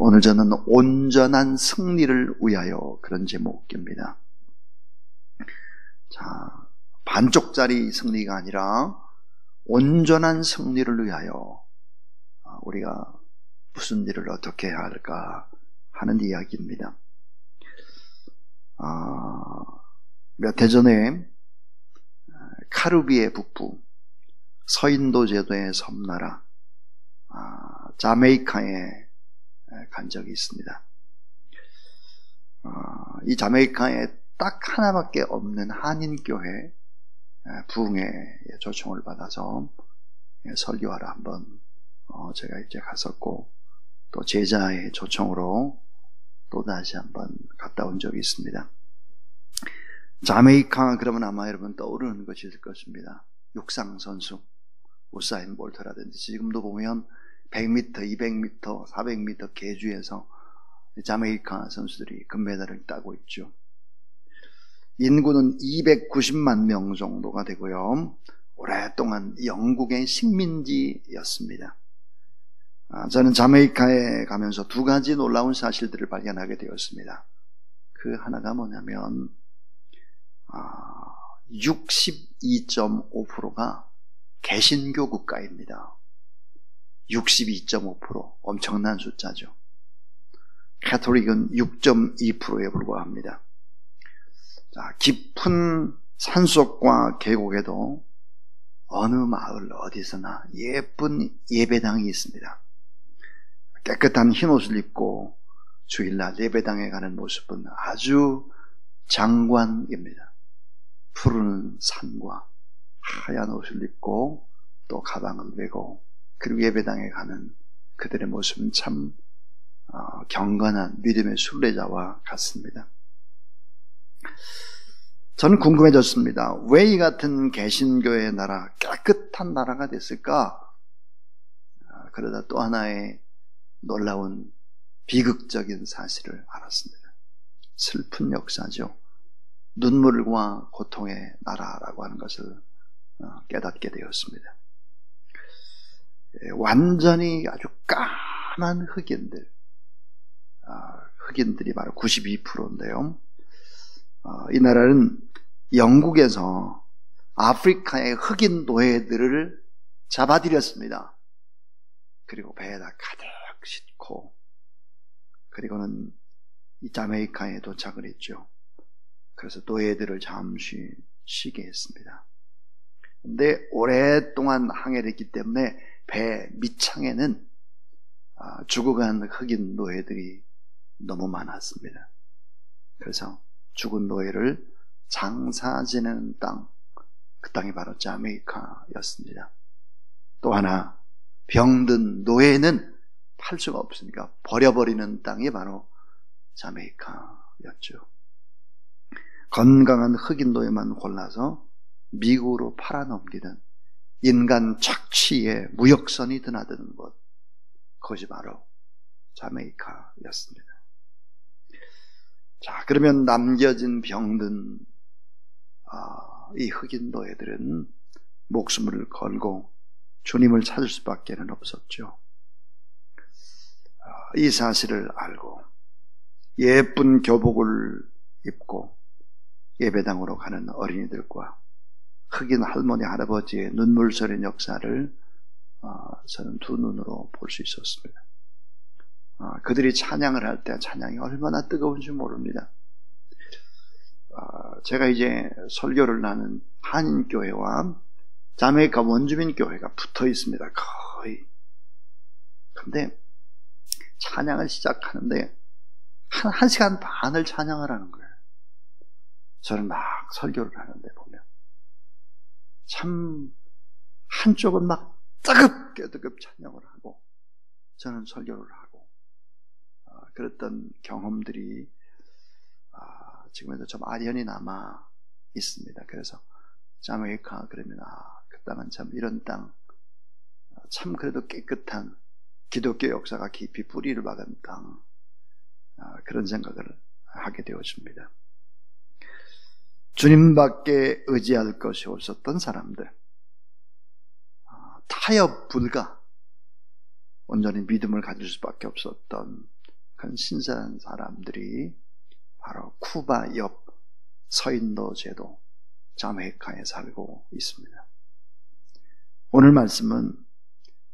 오늘 저는 온전한 승리를 위하여 그런 제목입니다. 자, 반쪽짜리 승리가 아니라 온전한 승리를 위하여 우리가 무슨 일을 어떻게 해야 할까 하는 이야기입니다. 몇 해 전에 카리브해 북부 서인도 제도의 섬나라 자메이카에 간 적이 있습니다. 이 자메이카에 딱 하나밖에 없는 한인교회 부흥회 초청을 받아서 설교하러 한번 제가 이제 갔었고, 또 제자의 초청으로 또 다시 한번 갔다 온 적이 있습니다. 자메이카 그러면 아마 여러분 떠오르는 것이 있을 것입니다. 육상 선수 우사인 볼트라든지 지금도 보면 100m, 200m, 400m 계주에서 자메이카 선수들이 금메달을 따고 있죠. 인구는 290만 명 정도가 되고요. 오랫동안 영국의 식민지였습니다. 저는 자메이카에 가면서 두 가지 놀라운 사실들을 발견하게 되었습니다. 그 하나가 뭐냐면 62.5%가 개신교 국가입니다. 62.5% 엄청난 숫자죠. 가톨릭은 6.2%에 불과합니다. 자, 깊은 산속과 계곡에도 어느 마을 어디서나 예쁜 예배당이 있습니다. 깨끗한 흰옷을 입고 주일날 예배당에 가는 모습은 아주 장관입니다. 푸른 산과 하얀 옷을 입고 또 가방을 메고 그리고 예배당에 가는 그들의 모습은 참 경건한 믿음의 순례자와 같습니다. 저는 궁금해졌습니다. 왜 이 같은 개신교의 나라, 깨끗한 나라가 됐을까? 그러다 또 하나의 놀라운 비극적인 사실을 알았습니다. 슬픈 역사죠. 눈물과 고통의 나라라고 하는 것을 깨닫게 되었습니다. 완전히 아주 까만 흑인들이 바로 92%인데요. 이 나라는 영국에서 아프리카의 흑인 노예들을 잡아들였습니다. 그리고 배에다 가득 싣고 그리고는 이 자메이카에 도착을 했죠. 그래서 노예들을 잠시 쉬게 했습니다. 그런데 오랫동안 항해를 했기 때문에 배 밑창에는 죽어간 흑인 노예들이 너무 많았습니다. 그래서 죽은 노예를 장사 지내는 땅, 그 땅이 바로 자메이카였습니다. 또 하나, 병든 노예는 팔 수가 없으니까 버려버리는 땅이 바로 자메이카였죠. 건강한 흑인 노예만 골라서 미국으로 팔아넘기는 인간 착취의 무역선이 드나드는 곳, 그것이 바로 자메이카였습니다. 자, 그러면 남겨진 병든 이 흑인 노예들은 목숨을 걸고 주님을 찾을 수밖에 없었죠. 이 사실을 알고 예쁜 교복을 입고 예배당으로 가는 어린이들과 흑인 할머니 할아버지의 눈물 서린 역사를 저는 두 눈으로 볼 수 있었습니다. 그들이 찬양을 할 때 찬양이 얼마나 뜨거운지 모릅니다. 제가 이제 설교를 하는 한인교회와 자메이카 원주민교회가 붙어 있습니다. 거의. 근데 찬양을 시작하는데 한 시간 반을 찬양을 하는 거예요. 저는 막 설교를 하는데 보면 참 한쪽은 막 뜨겁게 찬양을 하고 저는 설교를 하고 그랬던 경험들이 지금에도 좀 아련히 남아 있습니다. 그래서 자메이카 그러면 그 땅은 참 이런 땅, 참 그래도 깨끗한 기독교 역사가 깊이 뿌리를 박은 땅, 그런 생각을 하게 되었습니다. 주님밖에 의지할 것이 없었던 사람들, 타협 불가, 온전히 믿음을 가질 수밖에 없었던 큰 신선한 사람들이 바로 쿠바 옆 서인도 제도 자메이카에 살고 있습니다. 오늘 말씀은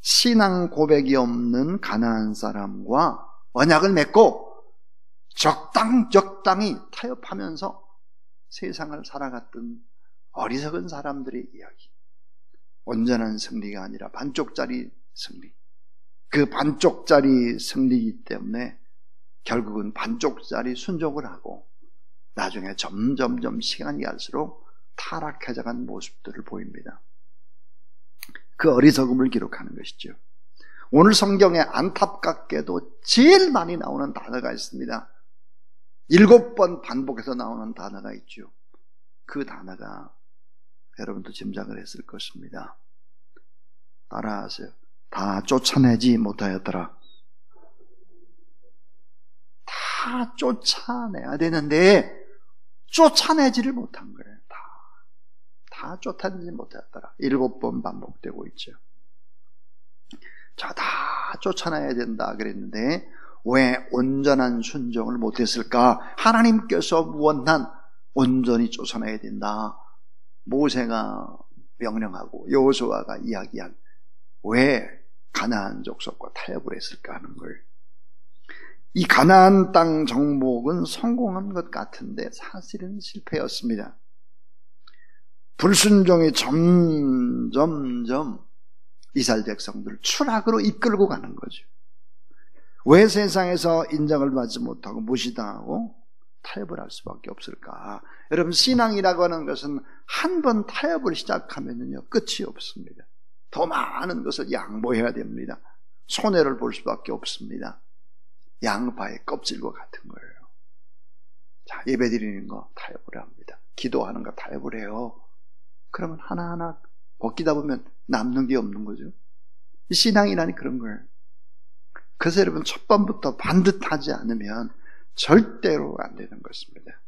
신앙 고백이 없는 가나안 사람과 언약을 맺고 적당히 타협하면서 세상을 살아갔던 어리석은 사람들의 이야기. 온전한 승리가 아니라 반쪽짜리 승리. 그 반쪽짜리 승리이기 때문에 결국은 반쪽짜리 순종을 하고 나중에 점점 시간이 갈수록 타락해져간 모습들을 보입니다. 그 어리석음을 기록하는 것이죠. 오늘 성경에 안타깝게도 제일 많이 나오는 단어가 있습니다. 7번 반복해서 나오는 단어가 있죠. 그 단어가 여러분도 짐작을 했을 것입니다. 따라하세요. 다 쫓아내지 못하였더라. 다 쫓아내야 되는데 쫓아내지를 못한 거예요. 다 쫓아내지 못하였더라. 7번 반복되고 있죠. 자, 다 쫓아내야 된다 그랬는데 왜 온전한 순종을 못했을까? 하나님께서 원한 온전히 쫓아내야 된다. 모세가 명령하고 여호수아가 이야기한 왜 가나안 족속과 타협을 했을까 하는 걸. 이 가나안 땅 정복은 성공한 것 같은데 사실은 실패였습니다. 불순종이 점점 이스라엘 백성들을 추락으로 이끌고 가는 거죠. 왜 세상에서 인정을 받지 못하고 무시당하고 타협을 할 수밖에 없을까? 여러분, 신앙이라고 하는 것은 한 번 타협을 시작하면요 끝이 없습니다. 더 많은 것을 양보해야 됩니다. 손해를 볼 수밖에 없습니다. 양파의 껍질과 같은 거예요. 자, 예배드리는 거 타협을 합니다. 기도하는 거 타협을 해요. 그러면 하나하나 벗기다 보면 남는 게 없는 거죠. 신앙이라니 그런 거예요. 그래서 여러분, 첫 번부터 반듯하지 않으면 절대로 안 되는 것입니다.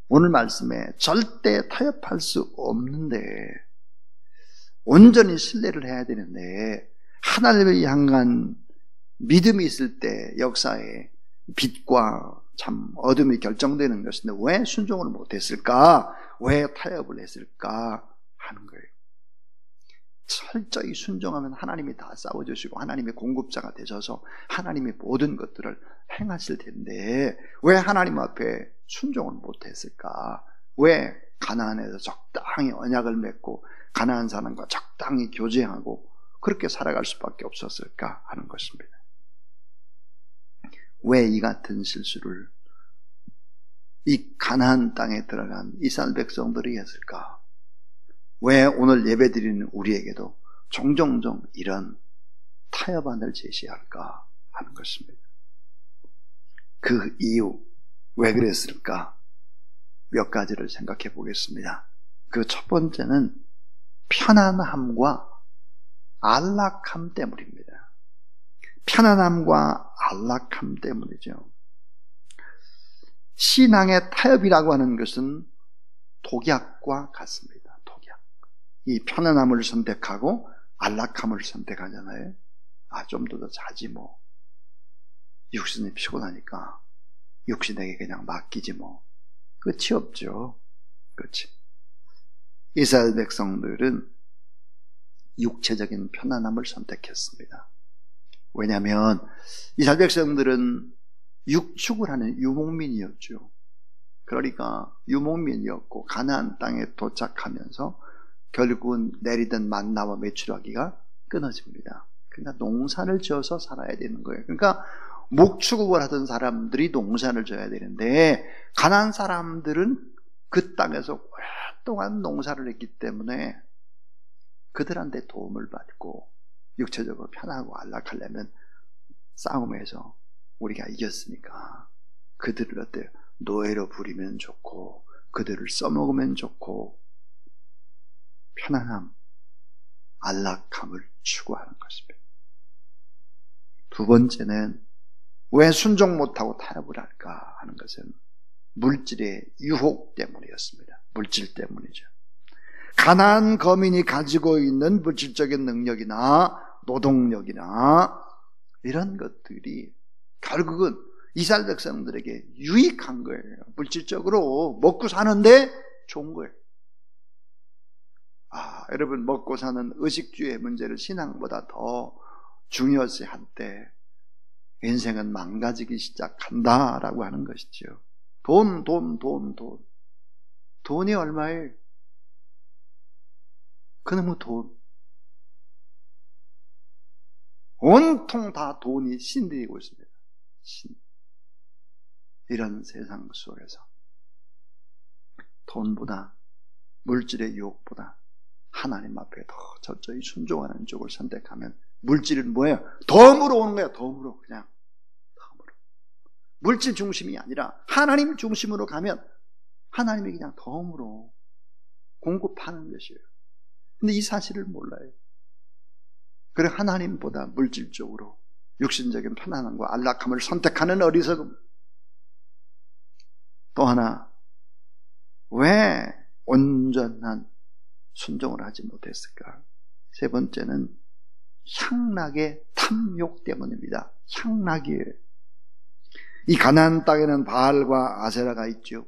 오늘 말씀에 절대 타협할 수 없는데 온전히 신뢰를 해야 되는데 하나님을 향한 믿음이 있을 때 역사에 빛과 참 어둠이 결정되는 것인데 왜 순종을 못했을까? 왜 타협을 했을까? 하는 거예요. 철저히 순종하면 하나님이 다 싸워주시고 하나님의 공급자가 되셔서 하나님의 모든 것들을 행하실 텐데 왜 하나님 앞에 순종을 못했을까? 왜 가나안에서 적당히 언약을 맺고 가나안 사람과 적당히 교제하고 그렇게 살아갈 수밖에 없었을까 하는 것입니다. 왜 이 같은 실수를 이 가나안 땅에 들어간 이스라엘 백성들이 했을까? 왜 오늘 예배드리는 우리에게도 종종 이런 타협안을 제시할까 하는 것입니다. 그 이유, 왜 그랬을까? 몇 가지를 생각해 보겠습니다. 그 첫 번째는 편안함과 안락함 때문입니다. 편안함과 안락함 때문이죠. 신앙의 타협이라고 하는 것은 독약과 같습니다. 독약. 이 편안함을 선택하고 안락함을 선택하잖아요. 좀 더 자지 뭐. 육신이 피곤하니까 육신에게 그냥 맡기지 뭐. 끝이 없죠. 그렇지. 이스라엘 백성들은 육체적인 편안함을 선택했습니다. 왜냐하면 이스라엘 백성들은 육축을 하는 유목민이었죠. 그러니까 유목민이었고 가나안 땅에 도착하면서 결국은 내리던 만나와 메추라기가 끊어집니다. 그러니까 농사를 지어서 살아야 되는 거예요. 그러니까 목축을 하던 사람들이 농사를 져야 되는데 가나안 사람들은 그 땅에서 오랫동안 농사를 했기 때문에 그들한테 도움을 받고 육체적으로 편하고 안락하려면 싸움에서 우리가 이겼으니까 그들을 어때요? 노예로 부리면 좋고 그들을 써먹으면 좋고 편안함, 안락함을 추구하는 것입니다. 두 번째는 왜 순종 못하고 타협을 할까 하는 것은 물질의 유혹 때문이었습니다. 물질 때문이죠. 가나안 거민이 가지고 있는 물질적인 능력이나 노동력이나 이런 것들이 결국은 이스라엘 백성들에게 유익한 거예요. 물질적으로 먹고 사는데 좋은 거예요. 여러분, 먹고 사는 의식주의 문제를 신앙보다 더 중요시 할 때 인생은 망가지기 시작한다라고 하는 것이죠. 돈. 돈이 얼마예요? 그놈의 돈. 온통 다 돈이 신들이고 있습니다. 이런 세상 속에서 돈보다, 물질의 유혹보다 하나님 앞에 더 철저히 순종하는 쪽을 선택하면, 물질은 뭐예요? 덤으로 오는 거예요. 덤으로. 그냥 덤으로. 물질 중심이 아니라 하나님 중심으로 가면 하나님이 그냥 덤으로 공급하는 것이에요. 근데 이 사실을 몰라요. 그래, 하나님보다 물질적으로 육신적인 편안함과 안락함을 선택하는 어리석음. 또 하나, 왜 온전한 순종을 하지 못했을까? 세 번째는 향락의 탐욕 때문입니다. 향락이에요. 이 가나안 땅에는 바알과 아세라가 있죠.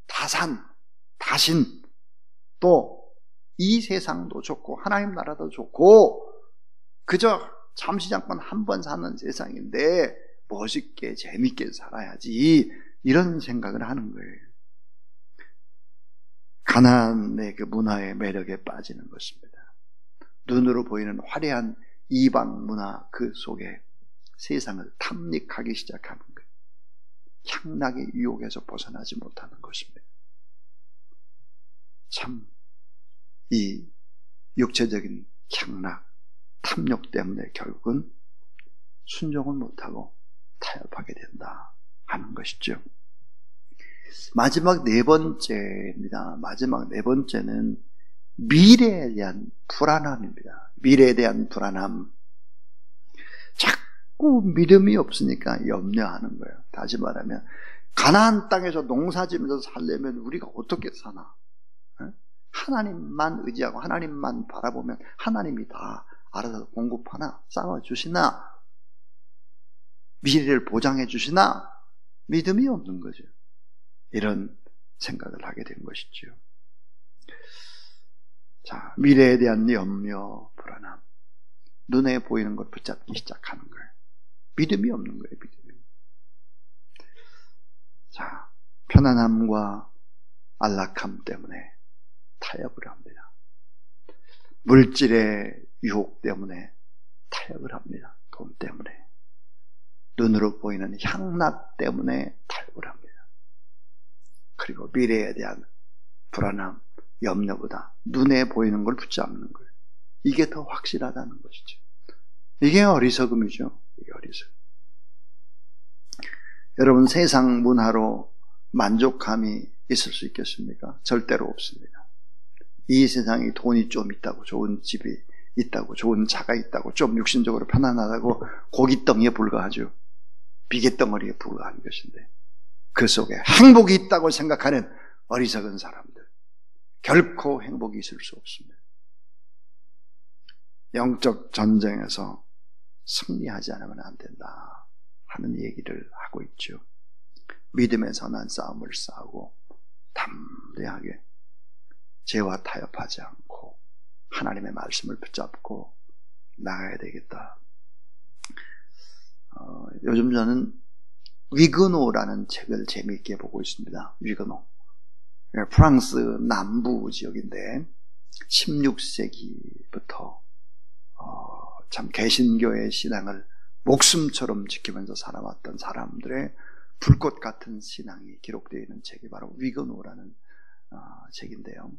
다산, 다신, 또 이 세상도 좋고 하나님 나라도 좋고 그저 잠시 잠깐 한 번 사는 세상인데 멋있게 재밌게 살아야지, 이런 생각을 하는 거예요. 가나안의 그 문화의 매력에 빠지는 것입니다. 눈으로 보이는 화려한 이방 문화 그 속에 세상을 탐닉하기 시작하는 거예요. 향락의 유혹에서 벗어나지 못하는 것입니다. 참, 이 육체적인 향락, 탐욕 때문에 결국은 순종을 못하고 타협하게 된다 하는 것이죠. 마지막 네 번째입니다. 마지막 네 번째는 미래에 대한 불안함입니다. 미래에 대한 불안함. 자꾸 믿음이 없으니까 염려하는 거예요. 다시 말하면 가나안 땅에서 농사지면서 살려면 우리가 어떻게 사나? 하나님만 의지하고 하나님만 바라보면 하나님이 다 알아서 공급하나? 싸워주시나? 미래를 보장해 주시나? 믿음이 없는 거죠. 이런 생각을 하게 된 것이죠. 자, 미래에 대한 염려, 불안함. 눈에 보이는 걸 붙잡기 시작하는 거예요. 믿음이 없는 거예요, 믿음이. 자, 편안함과 안락함 때문에 타협을 합니다. 물질의 유혹 때문에 타협을 합니다. 돈 때문에. 눈으로 보이는 향락 때문에 타협을 합니다. 그리고 미래에 대한 불안함, 염려보다 눈에 보이는 걸 붙잡는 거예요. 이게 더 확실하다는 것이죠. 이게 어리석음이죠. 이게 어리석음. 여러분, 세상 문화로 만족감이 있을 수 있겠습니까? 절대로 없습니다. 이 세상에 돈이 좀 있다고, 좋은 집이 있다고, 좋은 차가 있다고, 좀 육신적으로 편안하다고 고깃덩이에 불과하죠. 비계덩어리에 불과한 것인데, 그 속에 행복이 있다고 생각하는 어리석은 사람들, 결코 행복이 있을 수 없습니다. 영적 전쟁에서 승리하지 않으면 안 된다 하는 얘기를 하고 있죠. 믿음의 선한 싸움을 싸우고 담대하게 죄와 타협하지 않고 하나님의 말씀을 붙잡고 나가야 되겠다. 요즘 저는 위그노라는 책을 재미있게 보고 있습니다. 위그노. 프랑스 남부 지역인데 16세기부터 참 개신교의 신앙을 목숨처럼 지키면서 살아왔던 사람들의 불꽃 같은 신앙이 기록되어 있는 책이 바로 위그노라는 책인데요.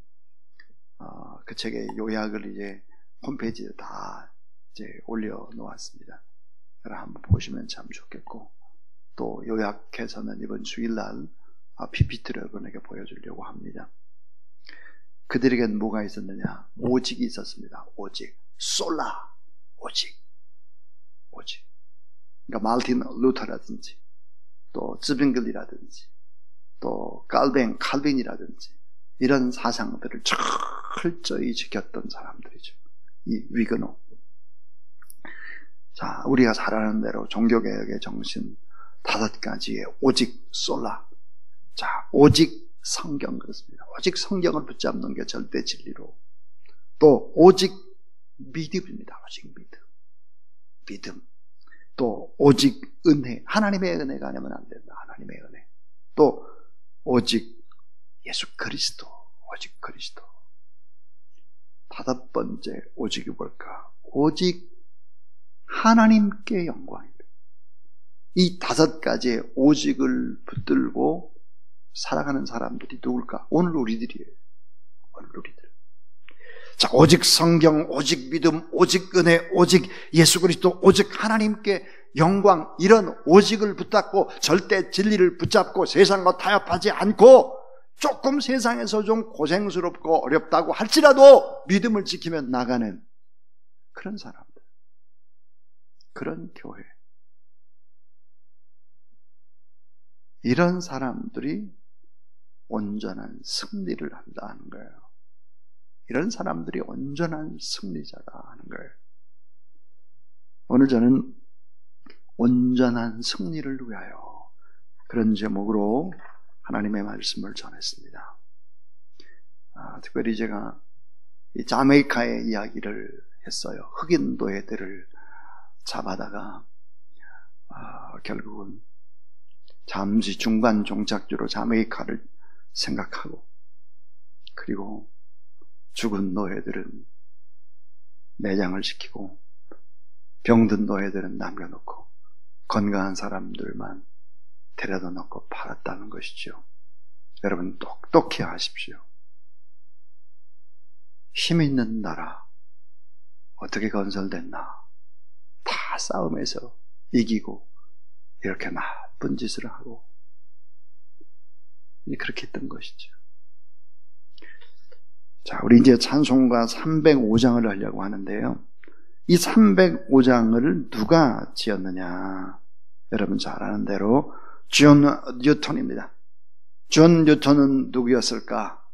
그 책의 요약을 이제 홈페이지에 다 이제 올려놓았습니다. 한번 보시면 참 좋겠고, 또 요약해서는 이번 주일날 PPT를 여러분에게 보여주려고 합니다. 그들에겐 뭐가 있었느냐? 오직이 있었습니다. 오직. 솔라. 오직. 그러니까 말틴 루터라든지, 또 즈빙글이라든지, 또 칼빈이라든지, 이런 사상들을 철저히 지켰던 사람들이죠. 이 위그노. 자, 우리가 잘 아는 대로 종교개혁의 정신, 5가지의 오직 솔라. 자, 오직 성경 그렇습니다. 오직 성경을 붙잡는 게 절대 진리로. 또 오직 믿음입니다. 오직 믿음. 믿음. 또 오직 은혜. 하나님의 은혜가 아니면 안 된다. 하나님의 은혜. 또 오직 예수 그리스도. 오직 그리스도. 5번째 오직이 뭘까? 오직 하나님께 영광입니다. 이 5가지의 오직을 붙들고 살아가는 사람들이 누굴까? 오늘 우리들이에요. 오늘 우리들. 자, 오직 성경, 오직 믿음, 오직 은혜, 오직 예수 그리스도, 오직 하나님께 영광, 이런 오직을 붙잡고 절대 진리를 붙잡고 세상과 타협하지 않고 조금 세상에서 좀 고생스럽고 어렵다고 할지라도 믿음을 지키며 나가는 그런 사람들, 그런 교회, 이런 사람들이 온전한 승리를 한다는 거예요. 이런 사람들이 온전한 승리자다 하는 거예요. 오늘 저는 온전한 승리를 위하여 그런 제목으로 하나님의 말씀을 전했습니다. 특별히 제가 이 자메이카의 이야기를 했어요. 흑인 노예들을 잡아다가 결국은 잠시 중간 종착지로 자메이카를 생각하고, 그리고 죽은 노예들은 매장을 시키고 병든 노예들은 남겨놓고 건강한 사람들만 데려다 놓고 팔았다는 것이죠. 여러분 똑똑히 하십시오. 힘 있는 나라 어떻게 건설됐나? 다 싸움에서 이기고 이렇게 나쁜 짓을 하고 그렇게 했던 것이죠. 자, 우리 이제 찬송가 305장을 하려고 하는데요. 이 305장을 누가 지었느냐? 여러분 잘 아는 대로 존 뉴턴입니다. 존 뉴턴은 누구였을까?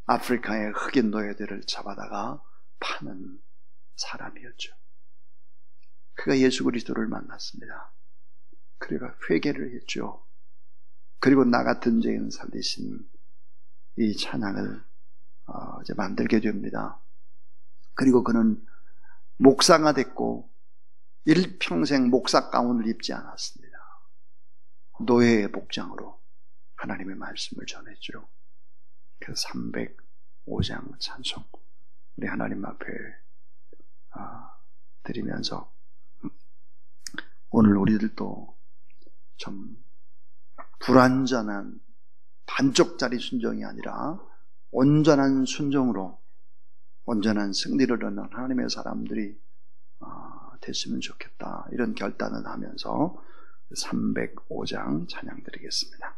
아프리카의 흑인 노예들을 잡아다가 파는 사람이었죠. 그가 예수 그리스도를 만났습니다. 그가 회개를 했죠. 그리고 나 같은 죄인 살리신 이 찬양을 이제 만들게 됩니다. 그리고 그는 목사가 됐고 일평생 목사 가운을 입지 않았습니다. 노예의 복장으로 하나님의 말씀을 전했죠. 그래서 305장 찬송 우리 하나님 앞에 드리면서 오늘 우리들도 좀 불완전한 반쪽짜리 순종이 아니라 온전한 순종으로 온전한 승리를 얻는 하나님의 사람들이 됐으면 좋겠다, 이런 결단을 하면서 305장 찬양 드리겠습니다.